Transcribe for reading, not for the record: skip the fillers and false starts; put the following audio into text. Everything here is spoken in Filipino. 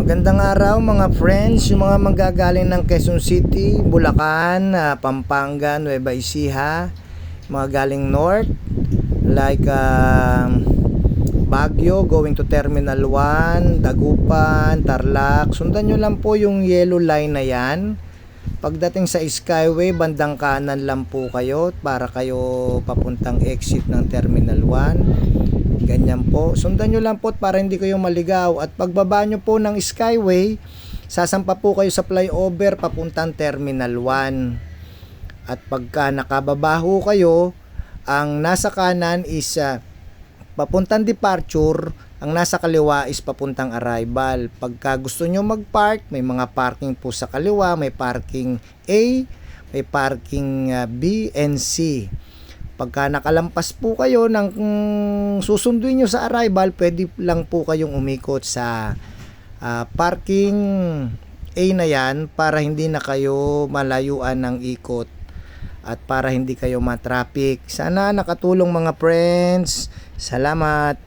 Magandang araw mga friends, yung mga manggagaling ng Quezon City, Bulacan, Pampanga, Nueva Ecija, mga galing north like Baguio going to Terminal 1, Dagupan, Tarlac. Sundan nyo lang po yung yellow line na yan. Pagdating sa Skyway, bandang kanan lang po kayo para kayo papuntang exit ng Terminal 1. Ganyan po. Sundan nyo lang po para hindi kayo maligaw. At pagbaba nyo po ng Skyway, sasampa po kayo sa flyover papuntang Terminal 1. At pagka nakababa ho kayo, ang nasa kanan is papuntang departure, ang nasa kaliwa is papuntang arrival. Pagka gusto nyo mag-park, may mga parking po sa kaliwa, may parking A, may parking B and C. Pagka nakalampas po kayo ng susunduin nyo sa arrival, pwede lang po kayong umikot sa parking A na yan para hindi na kayo malayuan ng ikot at para hindi kayo matraffic. Sana nakatulong mga friends. Salamat.